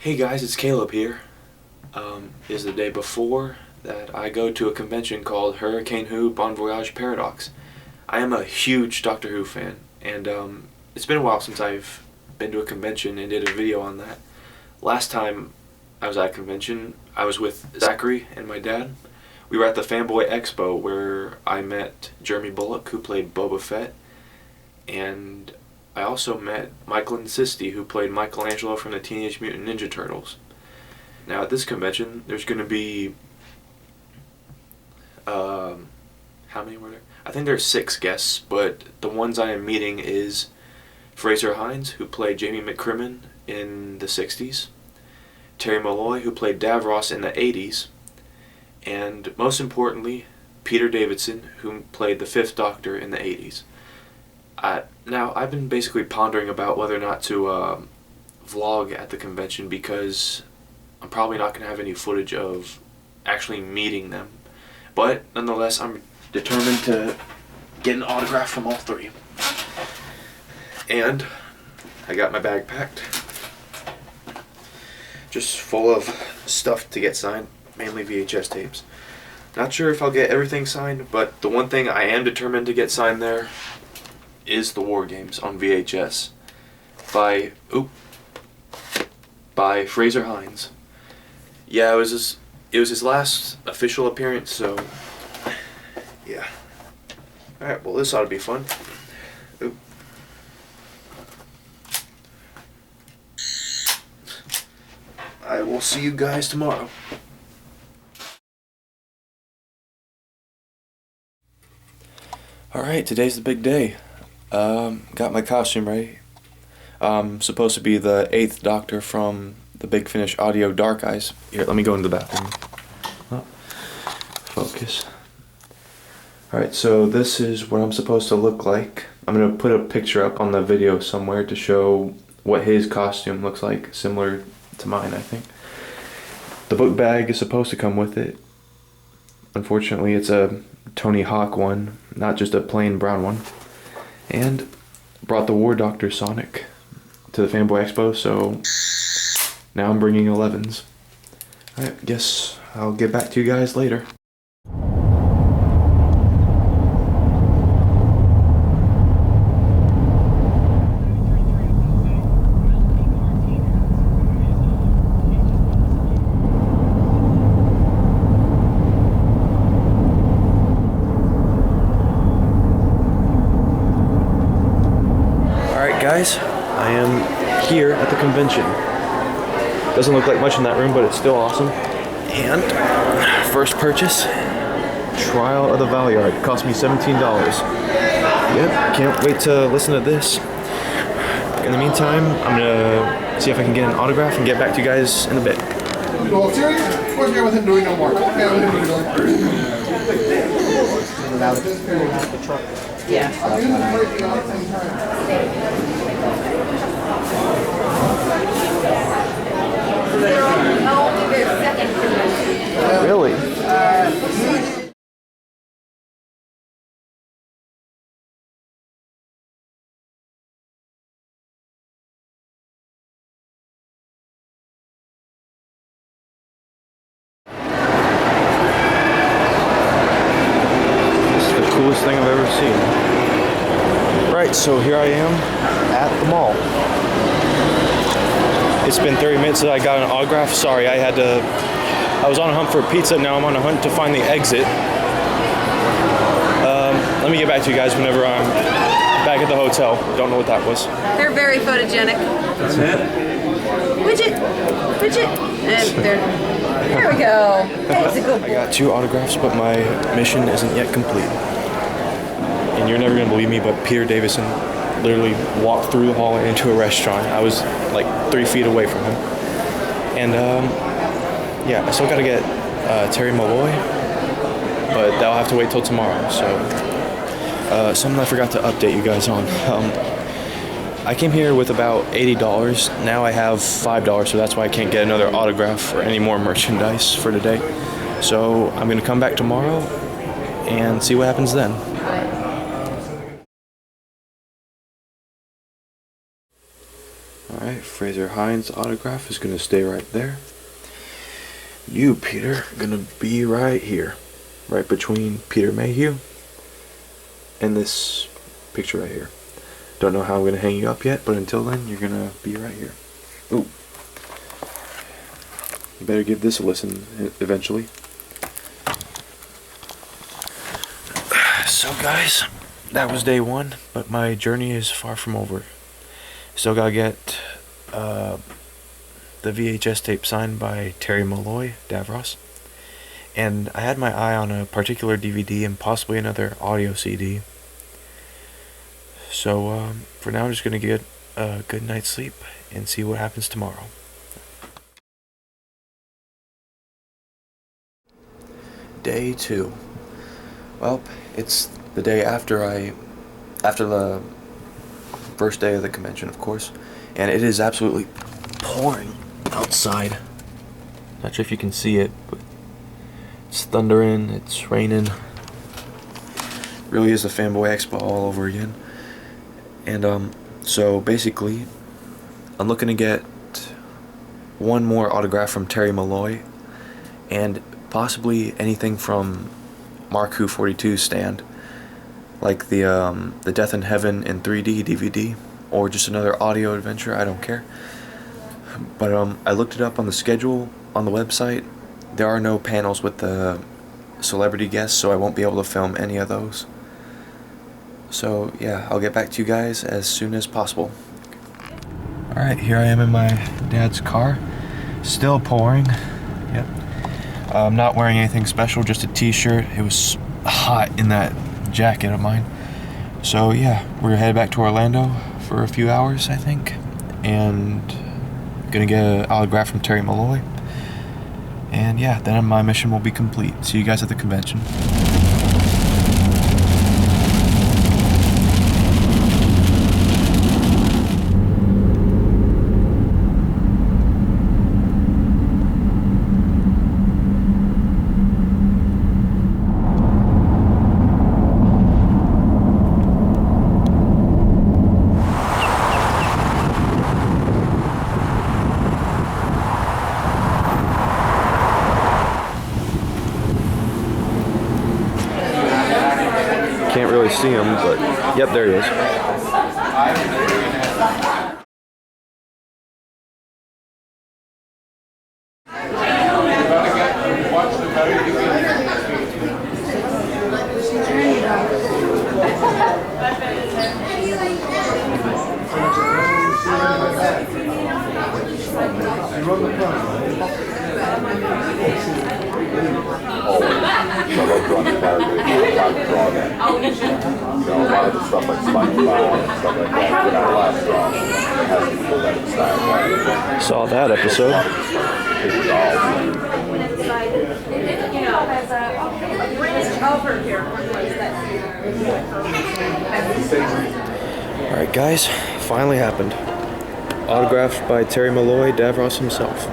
Hey guys, it's Caleb here. It's the day before that I go to a convention called Hurricane Who Bon Voyage Paradox. I am a huge Doctor Who fan, and it's been a while since I've been to a convention and did a video on that. Last time I was at a convention, I was with Zachary and my dad. We were at the Fanboy Expo where I met Jeremy Bullock, who played Boba Fett, and I also met Michael Insisti, who played Michelangelo from the Teenage Mutant Ninja Turtles. Now at this convention, there's going to be, how many were there? I think there's 6 guests, but the ones I am meeting is Frazer Hines, who played Jamie McCrimmon in the 60s, Terry Malloy, who played Davros in the 80s, and most importantly, Peter Davidson, who played the 5th Doctor in the 80s. Now, I've been basically pondering about whether or not to vlog at the convention because I'm probably not going to have any footage of actually meeting them. But nonetheless, I'm determined to get an autograph from all 3. And I got my bag packed. Just full of stuff to get signed, mainly VHS tapes. Not sure if I'll get everything signed, but the one thing I am determined to get signed there is the War Games on VHS by Frazer Hines. Yeah, it was his last official appearance, so yeah. Alright, well this ought to be fun. Oop. I will see you guys tomorrow. Alright, today's the big day. Got my costume ready. Supposed to be the 8th Doctor from the Big Finish Audio Dark Eyes. Here, let me go into the bathroom. Oh, focus. Alright, so this is what I'm supposed to look like. I'm going to put a picture up on the video somewhere to show what his costume looks like, similar to mine, I think. The book bag is supposed to come with it. Unfortunately, it's a Tony Hawk one, not just a plain brown one. And brought the War Doctor Sonic to the Fanboy Expo, so now I'm bringing 11s. Alright, guess I'll get back to you guys later. Guys, I am here at the convention. Doesn't look like much in that room, but it's still awesome. And first purchase, Trial of the Valeyard. It cost me $17. Yep, can't wait to listen to this. In the meantime, I'm gonna see if I can get an autograph and get back to you guys in a bit. Well, serious? What's going with him doing no more? Yeah. Really? This is the coolest thing I've ever seen. Right, so here I am at the mall. It's been 30 minutes since I got an autograph. Sorry, I was on a hunt for pizza, now I'm on a hunt to find the exit. Let me get back to you guys whenever I'm back at the hotel. Don't know what that was. They're very photogenic. That's it? Widget. And there we go. That's a good boy. I got 2 autographs, but my mission isn't yet complete. And you're never going to believe me, but Peter Davidson literally walked through the hall into a restaurant. I was like 3 feet away from him. And yeah, I still got to get Terry Malloy, but that'll have to wait till tomorrow. So something I forgot to update you guys on. I came here with about $80. Now I have $5, so that's why I can't get another autograph or any more merchandise for today. So I'm going to come back tomorrow and see what happens then. Alright, Frazer Hines' autograph is going to stay right there. You, Peter, are going to be right here. Right between Peter Mayhew and this picture right here. Don't know how I'm going to hang you up yet, but until then, you're going to be right here. Ooh. You better give this a listen eventually. So guys, that was day one, but my journey is far from over. Still gotta get the VHS tape signed by Terry Malloy, Davros. And I had my eye on a particular DVD and possibly another audio CD. So for now I'm just gonna get a good night's sleep and see what happens tomorrow. Day 2. Well, it's the day after the first day of the convention, of course, and it is absolutely pouring outside. Not sure if you can see it, but it's thundering, it's raining. Really is a Fanboy Expo all over again. And so basically, I'm looking to get one more autograph from Terry Malloy, and possibly anything from Mark Who 42's stand, like the Death in Heaven in 3D DVD, or just another audio adventure. I don't care. But I looked it up on the schedule on the website. There are no panels with the celebrity guests, so I won't be able to film any of those. So yeah, I'll get back to you guys as soon as possible. Alright, here I am in my dad's car. Still pouring. Yep. I'm not wearing anything special, just a t-shirt. It was hot in that jacket of mine. So yeah, we're headed back to Orlando for a few hours, I think. And gonna get an autograph from Terry Malloy. And yeah, then my mission will be complete. See you guys at the convention. Can't really see him, but yep, there he is. Saw that episode. Alright guys, finally happened. Autographed by Terry Malloy, Davros himself.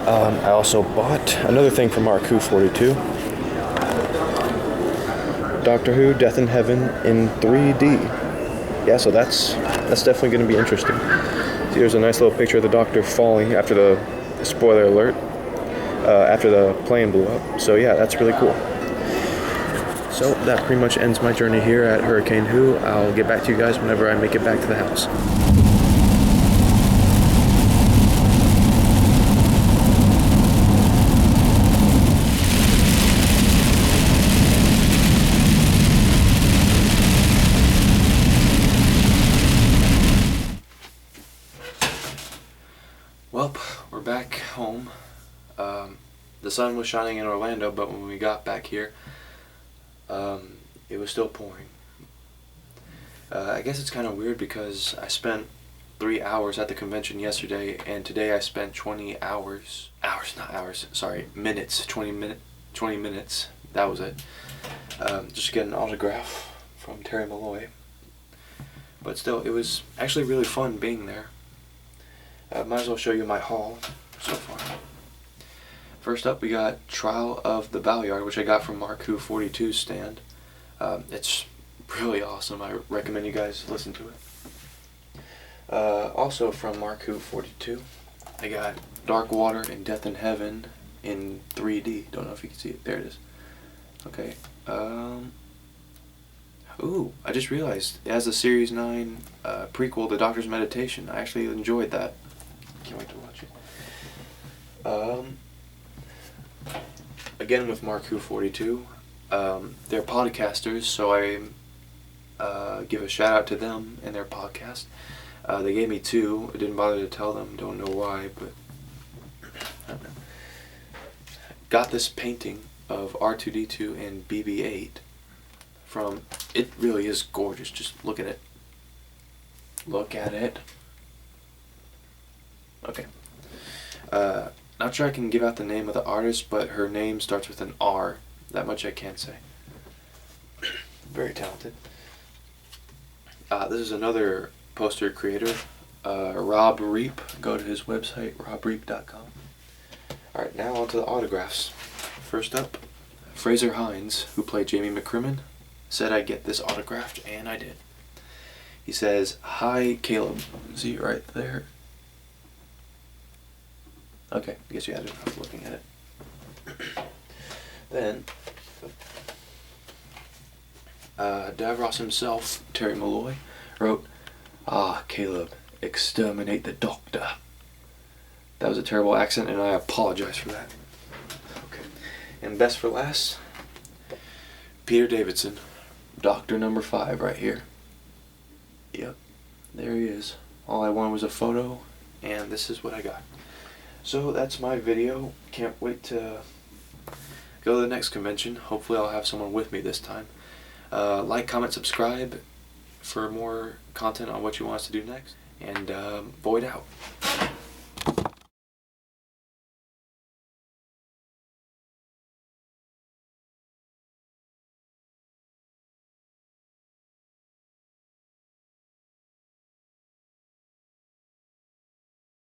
I also bought another thing from Mark Who 42. Doctor Who, Death in Heaven in 3D. Yeah, so that's definitely going to be interesting. See, there's a nice little picture of the Doctor falling after the, spoiler alert, after the plane blew up. So yeah, that's really cool. So that pretty much ends my journey here at Hurricane Who. I'll get back to you guys whenever I make it back to the house. Well, we're back home. The sun was shining in Orlando, but when we got back here, it was still pouring. I guess it's kind of weird because I spent 3 hours at the convention yesterday, and today I spent 20 hours. Minutes. 20 minutes. That was it. Just to get an autograph from Terry Malloy. but still, it was actually really fun being there. Might as well show you my haul so far. First up, we got Trial of the Ballard, which I got from Mark Who 42's stand. It's really awesome. I recommend you guys listen to it. Also from Mark Who 42, I got Dark Water and Death in Heaven in 3D. Don't know if you can see it. There it is. Okay. Ooh, I just realized it has a Series 9 prequel, The Doctor's Meditation. I actually enjoyed that. Can't wait to watch it. Again with Mark Who 42, they're podcasters, so I give a shout out to them and their podcast. They gave me 2. I didn't bother to tell them. Don't know why, but I don't know. Got this painting of R2-D2 and BB-8 from. It really is gorgeous. Just look at it. Look at it. Okay. Not sure I can give out the name of the artist, but her name starts with an R. That much I can say. Very talented. This is another poster creator, Rob Reap. Go to his website, robreap.com. Alright, now on to the autographs. First up, Frazer Hines, who played Jamie McCrimmon, said I'd get this autographed, and I did. He says, "Hi, Caleb." See it right there? Okay, I guess you had it. I was looking at it. Then, Davros himself, Terry Malloy, wrote, "Ah, Caleb, exterminate the Doctor." That was a terrible accent, and I apologize for that. Okay. And best for last, Peter Davidson, Doctor number 5 right here. Yep, there he is. All I wanted was a photo, and this is what I got. So that's my video. Can't wait to go to the next convention. Hopefully I'll have someone with me this time. Like, comment, subscribe for more content on what you want us to do next. And Void out.